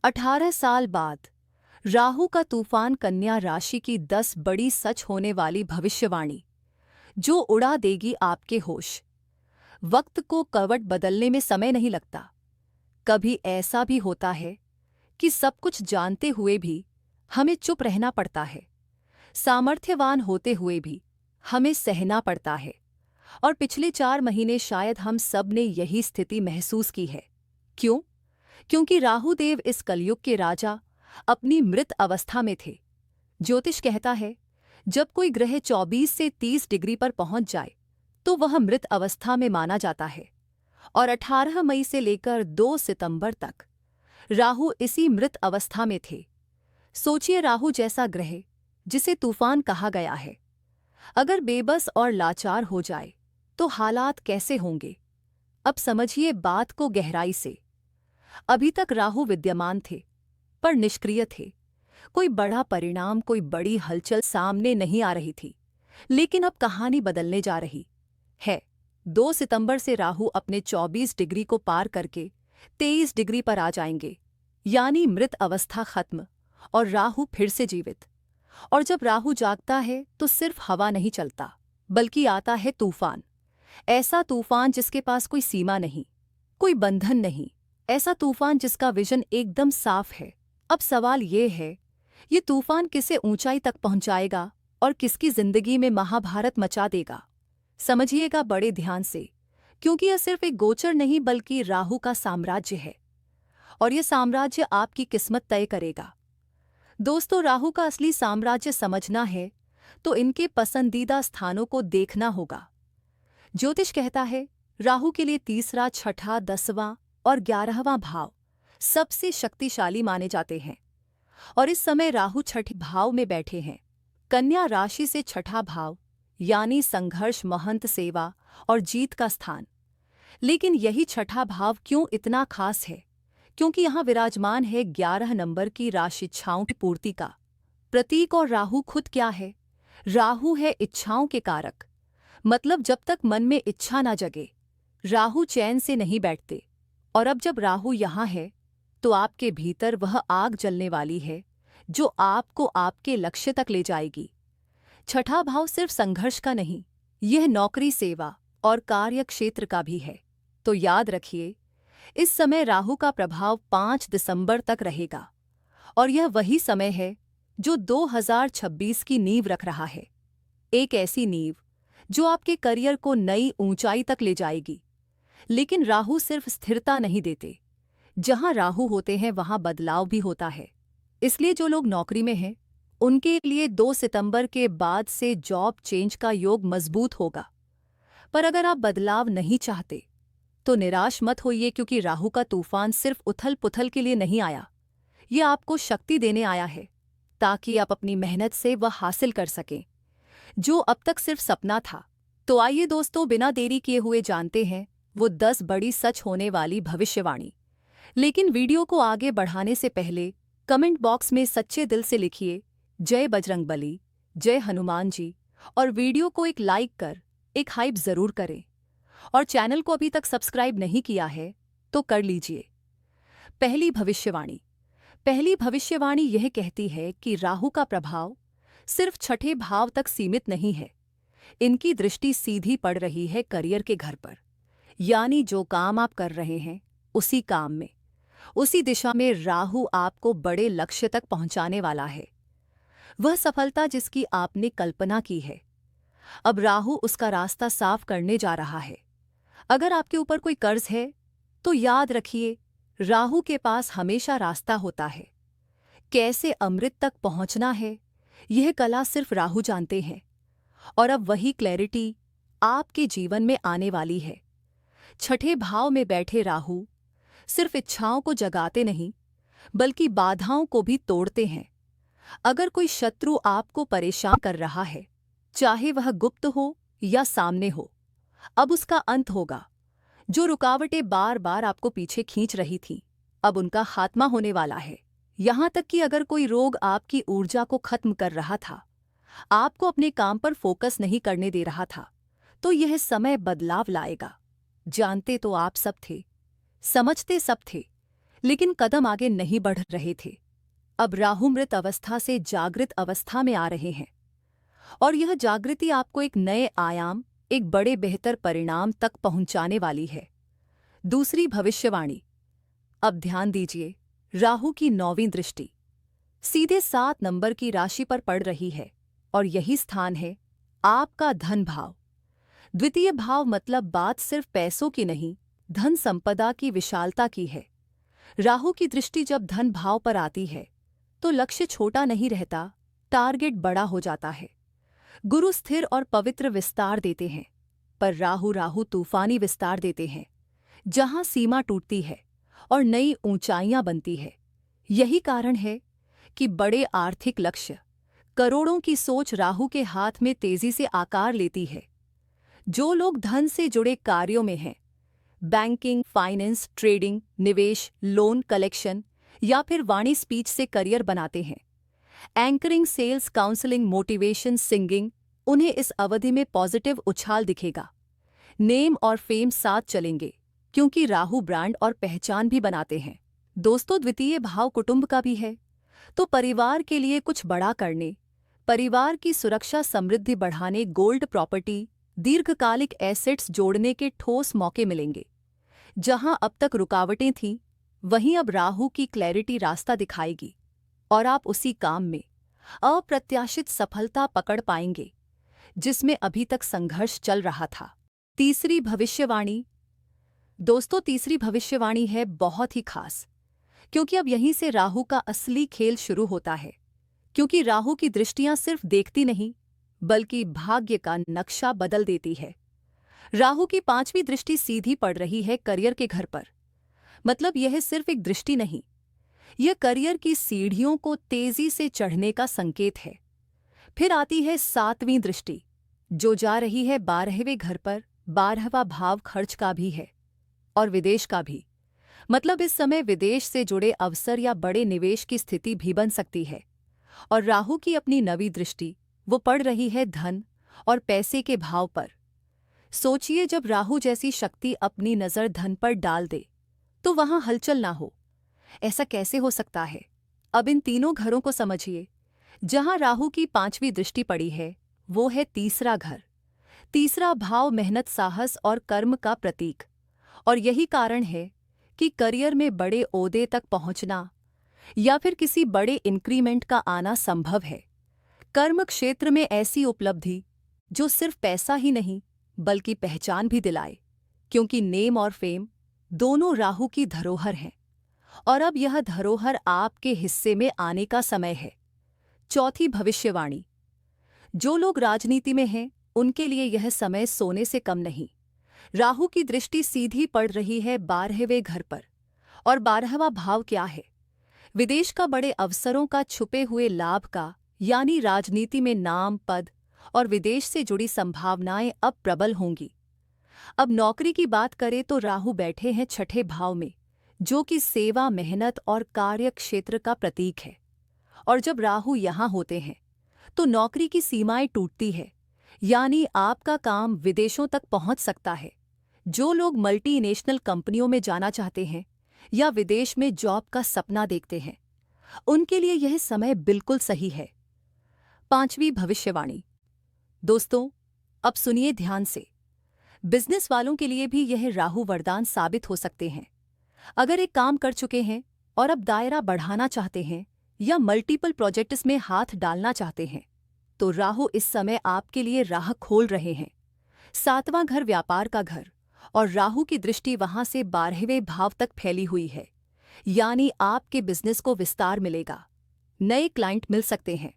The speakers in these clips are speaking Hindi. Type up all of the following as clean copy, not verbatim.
18 साल बाद राहु का तूफान कन्या राशि की 10 बड़ी सच होने वाली भविष्यवाणी जो उड़ा देगी आपके होश। वक्त को करवट बदलने में समय नहीं लगता। कभी ऐसा भी होता है कि सब कुछ जानते हुए भी हमें चुप रहना पड़ता है, सामर्थ्यवान होते हुए भी हमें सहना पड़ता है। और पिछले 4 महीने शायद हम सब ने यही स्थिति महसूस की है। क्यों? क्योंकि राहुदेव इस कलयुग के राजा अपनी मृत अवस्था में थे। ज्योतिष कहता है जब कोई ग्रह 24 से 30 डिग्री पर पहुंच जाए तो वह मृत अवस्था में माना जाता है। और 18 मई से लेकर 2 सितंबर तक राहु इसी मृत अवस्था में थे। सोचिए, राहु जैसा ग्रह जिसे तूफान कहा गया है, अगर बेबस और लाचार हो जाए तो हालात कैसे होंगे? अब समझिए बात को गहराई से। अभी तक राहु विद्यमान थे पर निष्क्रिय थे। कोई बड़ा परिणाम, कोई बड़ी हलचल सामने नहीं आ रही थी। लेकिन अब कहानी बदलने जा रही है। 2 सितंबर से राहु अपने 24 डिग्री को पार करके 23 डिग्री पर आ जाएंगे, यानी मृत अवस्था खत्म और राहु फिर से जीवित। और जब राहु जागता है तो सिर्फ हवा नहीं चलता, बल्कि आता है तूफान। ऐसा तूफान जिसके पास कोई सीमा नहीं, कोई बंधन नहीं। ऐसा तूफान जिसका विजन एकदम साफ है। अब सवाल ये है, ये तूफान किसे ऊंचाई तक पहुंचाएगा और किसकी जिंदगी में महाभारत मचा देगा? समझिएगा बड़े ध्यान से, क्योंकि यह सिर्फ एक गोचर नहीं बल्कि राहु का साम्राज्य है। और यह साम्राज्य आपकी किस्मत तय करेगा। दोस्तों, राहु का असली साम्राज्य समझना है तो इनके पसंदीदा स्थानों को देखना होगा। ज्योतिष कहता है राहु के लिए तीसरा, छठा, 10वां और 11वां भाव सबसे शक्तिशाली माने जाते हैं। और इस समय राहु छठे भाव में बैठे हैं। कन्या राशि से छठा भाव यानी संघर्ष, महंत सेवा और जीत का स्थान। लेकिन यही छठा भाव क्यों इतना खास है? क्योंकि यहाँ विराजमान है 11 नंबर की राशि, इच्छाओं की पूर्ति का प्रतीक। और राहु खुद क्या है? राहु है इच्छाओं के कारक। मतलब जब तक मन में इच्छा ना जगे राहु चैन से नहीं बैठते। और अब जब राहु यहाँ है तो आपके भीतर वह आग जलने वाली है जो आपको आपके लक्ष्य तक ले जाएगी। छठा भाव सिर्फ संघर्ष का नहीं, यह नौकरी, सेवा और कार्य क्षेत्र का भी है। तो याद रखिए, इस समय राहु का प्रभाव 5 दिसंबर तक रहेगा। और यह वही समय है जो 2026 की नींव रख रहा है। एक ऐसी नींव जो आपके करियर को नई ऊंचाई तक ले जाएगी। लेकिन राहु सिर्फ स्थिरता नहीं देते। जहां राहु होते हैं वहां बदलाव भी होता है। इसलिए जो लोग नौकरी में हैं उनके लिए 2 सितंबर के बाद से जॉब चेंज का योग मजबूत होगा। पर अगर आप बदलाव नहीं चाहते तो निराश मत होइए, क्योंकि राहु का तूफान सिर्फ उथल पुथल के लिए नहीं आया। ये आपको शक्ति देने आया है ताकि आप अपनी मेहनत से वह हासिल कर सकें जो अब तक सिर्फ सपना था। तो आइए दोस्तों, बिना देरी किए हुए जानते हैं वो 10 बड़ी सच होने वाली भविष्यवाणी। लेकिन वीडियो को आगे बढ़ाने से पहले कमेंट बॉक्स में सच्चे दिल से लिखिए जय बजरंगबली, जय हनुमान जी। और वीडियो को एक लाइक कर एक हाइप जरूर करें। और चैनल को अभी तक सब्सक्राइब नहीं किया है तो कर लीजिए। पहली भविष्यवाणी यह कहती है कि राहु का प्रभाव सिर्फ छठे भाव तक सीमित नहीं है। इनकी दृष्टि सीधी पड़ रही है करियर के घर पर। यानी जो काम आप कर रहे हैं उसी काम में, उसी दिशा में राहु आपको बड़े लक्ष्य तक पहुंचाने वाला है। वह सफलता जिसकी आपने कल्पना की है, अब राहु उसका रास्ता साफ करने जा रहा है। अगर आपके ऊपर कोई कर्ज है तो याद रखिए, राहु के पास हमेशा रास्ता होता है। कैसे अमृत तक पहुंचना है यह कला सिर्फ राहु जानते हैं। और अब वही क्लैरिटी आपके जीवन में आने वाली है। छठे भाव में बैठे राहु सिर्फ इच्छाओं को जगाते नहीं बल्कि बाधाओं को भी तोड़ते हैं। अगर कोई शत्रु आपको परेशान कर रहा है, चाहे वह गुप्त हो या सामने हो, अब उसका अंत होगा। जो रुकावटें बार बार आपको पीछे खींच रही थीं, अब उनका खात्मा होने वाला है। यहां तक कि अगर कोई रोग आपकी ऊर्जा को खत्म कर रहा था, आपको अपने काम पर फोकस नहीं करने दे रहा था, तो यह समय बदलाव लाएगा। जानते तो आप सब थे, समझते सब थे, लेकिन कदम आगे नहीं बढ़ रहे थे। अब राहु मृत अवस्था से जागृत अवस्था में आ रहे हैं और यह जागृति आपको एक नए आयाम, एक बड़े बेहतर परिणाम तक पहुंचाने वाली है। दूसरी भविष्यवाणी। अब ध्यान दीजिए, राहु की 9वीं दृष्टि सीधे 7 नंबर की राशि पर पड़ रही है और यही स्थान है आपका धन भाव। द्वितीय भाव मतलब बात सिर्फ पैसों की नहीं, धन संपदा की विशालता की है। राहु की दृष्टि जब धन भाव पर आती है तो लक्ष्य छोटा नहीं रहता, टारगेट बड़ा हो जाता है। गुरु स्थिर और पवित्र विस्तार देते हैं, पर राहु तूफानी विस्तार देते हैं, जहां सीमा टूटती है और नई ऊंचाइयां बनती है। यही कारण है कि बड़े आर्थिक लक्ष्य, करोड़ों की सोच राहु के हाथ में तेजी से आकार लेती है। जो लोग धन से जुड़े कार्यों में हैं, बैंकिंग, फाइनेंस, ट्रेडिंग, निवेश, लोन कलेक्शन या फिर वाणी स्पीच से करियर बनाते हैं, anchoring, sales, counselling, motivation, singing, उन्हें इस अवधि में पॉजिटिव उछाल दिखेगा। नेम और फेम साथ चलेंगे क्योंकि राहु ब्रांड और पहचान भी बनाते हैं। दोस्तों, द्वितीय भाव कुटुंब का भी है, तो परिवार के लिए कुछ बड़ा करने, परिवार की सुरक्षा, समृद्धि बढ़ाने, गोल्ड प्रॉपर्टी, दीर्घकालिक एसेट्स जोड़ने के ठोस मौके मिलेंगे। जहां अब तक रुकावटें थीं, वहीं अब राहु की क्लैरिटी रास्ता दिखाएगी और आप उसी काम में अप्रत्याशित सफलता पकड़ पाएंगे जिसमें अभी तक संघर्ष चल रहा था। तीसरी भविष्यवाणी। दोस्तों, तीसरी भविष्यवाणी है बहुत ही खास, क्योंकि अब यहीं से राहु का असली खेल शुरू होता है। क्योंकि राहु की दृष्टियां सिर्फ देखती नहीं, बल्कि भाग्य का नक्शा बदल देती है। राहु की 5वीं दृष्टि सीधी पड़ रही है करियर के घर पर। मतलब यह सिर्फ एक दृष्टि नहीं, यह करियर की सीढ़ियों को तेजी से चढ़ने का संकेत है। फिर आती है 7वीं दृष्टि, जो जा रही है 12वें घर पर। 12वां भाव खर्च का भी है और विदेश का भी। मतलब इस समय विदेश से जुड़े अवसर या बड़े निवेश की स्थिति भी बन सकती है। और राहु की अपनी 9वीं दृष्टि वो पड़ रही है धन और पैसे के भाव पर। सोचिए, जब राहु जैसी शक्ति अपनी नज़र धन पर डाल दे तो वहां हलचल ना हो। ऐसा कैसे हो सकता है? अब इन तीनों घरों को समझिए। जहां राहु की 5वीं दृष्टि पड़ी है वो है तीसरा घर। तीसरा भाव मेहनत, साहस और कर्म का प्रतीक। और यही कारण है कि करियर में बड़े ओहदे तक पहुंचना या फिर किसी बड़े इंक्रीमेंट का आना संभव है। कर्म क्षेत्र में ऐसी उपलब्धि जो सिर्फ पैसा ही नहीं बल्कि पहचान भी दिलाए, क्योंकि नेम और फेम दोनों राहु की धरोहर हैं और अब यह धरोहर आपके हिस्से में आने का समय है। चौथी भविष्यवाणी। जो लोग राजनीति में हैं उनके लिए यह समय सोने से कम नहीं। राहु की दृष्टि सीधी पड़ रही है 12वें घर पर। और 12वां भाव क्या है? विदेश का, बड़े अवसरों का, छुपे हुए लाभ का, यानी राजनीति में नाम, पद और विदेश से जुड़ी संभावनाएं अब प्रबल होंगी। अब नौकरी की बात करें तो राहु बैठे हैं 6ठे भाव में, जो कि सेवा, मेहनत और कार्य क्षेत्र का प्रतीक है। और जब राहु यहां होते हैं तो नौकरी की सीमाएं टूटती है, यानी आपका काम विदेशों तक पहुंच सकता है। जो लोग मल्टीनेशनल कंपनियों में जाना चाहते हैं या विदेश में जॉब का सपना देखते हैं, उनके लिए यह समय बिल्कुल सही है। 5वीं भविष्यवाणी। दोस्तों, अब सुनिए ध्यान से। बिजनेस वालों के लिए भी यह राहु वरदान साबित हो सकते हैं। अगर एक काम कर चुके हैं और अब दायरा बढ़ाना चाहते हैं या मल्टीपल प्रोजेक्ट्स में हाथ डालना चाहते हैं, तो राहु इस समय आपके लिए राह खोल रहे हैं। 7वां घर व्यापार का घर और राहु की दृष्टि वहां से 12वें भाव तक फैली हुई है, यानी आपके बिजनेस को विस्तार मिलेगा। नए क्लाइंट मिल सकते हैं,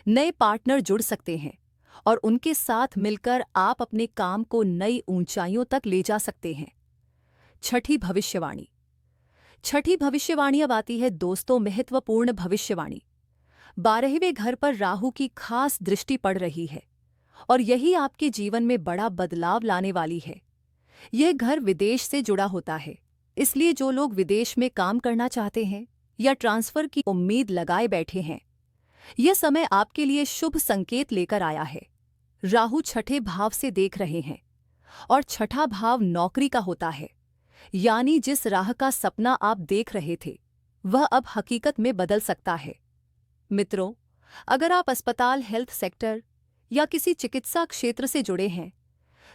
नए पार्टनर जुड़ सकते हैं और उनके साथ मिलकर आप अपने काम को नई ऊंचाइयों तक ले जा सकते हैं। 6ठी भविष्यवाणी। 6ठी भविष्यवाणी अब आती है दोस्तों महत्वपूर्ण भविष्यवाणी। 12वें घर पर राहु की खास दृष्टि पड़ रही है और यही आपके जीवन में बड़ा बदलाव लाने वाली है। यह घर विदेश से जुड़ा होता है, इसलिए जो लोग विदेश में काम करना चाहते हैं या ट्रांसफर की उम्मीद लगाए बैठे हैं, यह समय आपके लिए शुभ संकेत लेकर आया है। राहु 6ठे भाव से देख रहे हैं और 6ठा भाव नौकरी का होता है, यानी जिस राह का सपना आप देख रहे थे वह अब हकीकत में बदल सकता है। मित्रों, अगर आप अस्पताल, हेल्थ सेक्टर या किसी चिकित्सा क्षेत्र से जुड़े हैं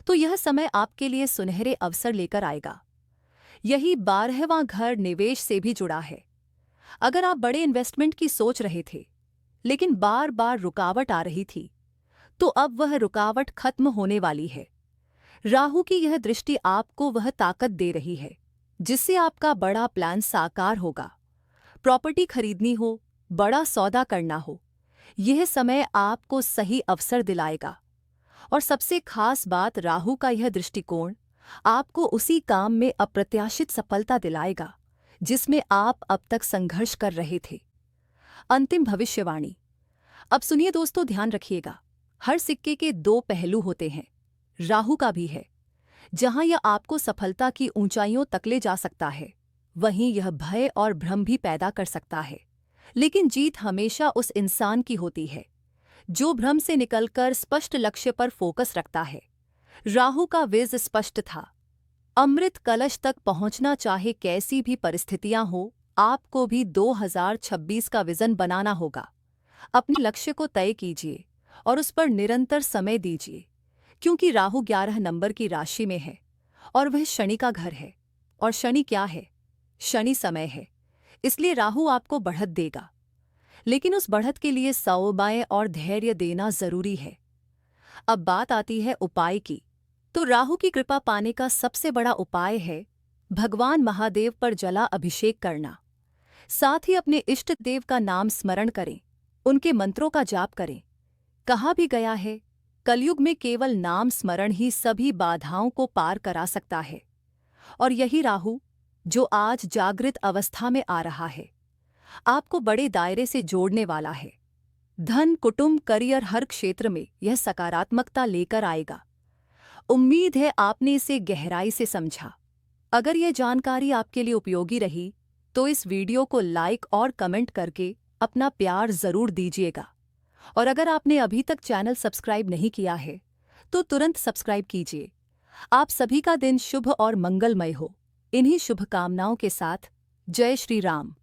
तो यह समय आपके लिए सुनहरे अवसर लेकर आएगा। यही 12वां घर निवेश से भी जुड़ा है। अगर आप बड़े इन्वेस्टमेंट की सोच रहे थे लेकिन बार बार रुकावट आ रही थी, तो अब वह रुकावट खत्म होने वाली है। राहु की यह दृष्टि आपको वह ताकत दे रही है जिससे आपका बड़ा प्लान साकार होगा। प्रॉपर्टी खरीदनी हो, बड़ा सौदा करना हो, यह समय आपको सही अवसर दिलाएगा। और सबसे खास बात, राहु का यह दृष्टिकोण आपको उसी काम में अप्रत्याशित सफलता दिलाएगा जिसमें आप अब तक संघर्ष कर रहे थे। अंतिम भविष्यवाणी। अब सुनिए दोस्तों, ध्यान रखिएगा, हर सिक्के के दो पहलू होते हैं। राहु का भी है। जहां यह आपको सफलता की ऊंचाइयों तक ले जा सकता है, वहीं यह भय और भ्रम भी पैदा कर सकता है। लेकिन जीत हमेशा उस इंसान की होती है जो भ्रम से निकलकर स्पष्ट लक्ष्य पर फोकस रखता है। राहु का विजन स्पष्ट था। अमृत कलश तक पहुंचना, चाहे कैसी भी परिस्थितियां हो, आपको भी 2026 का विजन बनाना होगा। अपने लक्ष्य को तय कीजिए और उस पर निरंतर समय दीजिए, क्योंकि राहु 11 नंबर की राशि में है और वह शनि का घर है। और शनि क्या है? शनि समय है। इसलिए राहु आपको बढ़त देगा, लेकिन उस बढ़त के लिए सौबाएं और धैर्य देना जरूरी है। अब बात आती है उपाय की। तो राहु की कृपा पाने का सबसे बड़ा उपाय है भगवान महादेव पर जला अभिषेक करना। साथ ही अपने इष्ट देव का नाम स्मरण करें, उनके मंत्रों का जाप करें। कहा भी गया है, कलयुग में केवल नाम स्मरण ही सभी बाधाओं को पार करा सकता है। और यही राहु, जो आज जागृत अवस्था में आ रहा है, आपको बड़े दायरे से जोड़ने वाला है। धन, कुटुंब, करियर, हर क्षेत्र में यह सकारात्मकता लेकर आएगा। उम्मीद है आपने इसे गहराई से समझा। अगर यह जानकारी आपके लिए उपयोगी रही तो इस वीडियो को लाइक और कमेंट करके अपना प्यार जरूर दीजिएगा। और अगर आपने अभी तक चैनल सब्सक्राइब नहीं किया है तो तुरंत सब्सक्राइब कीजिए। आप सभी का दिन शुभ और मंगलमय हो। इन्हीं शुभकामनाओं के साथ जय श्री राम।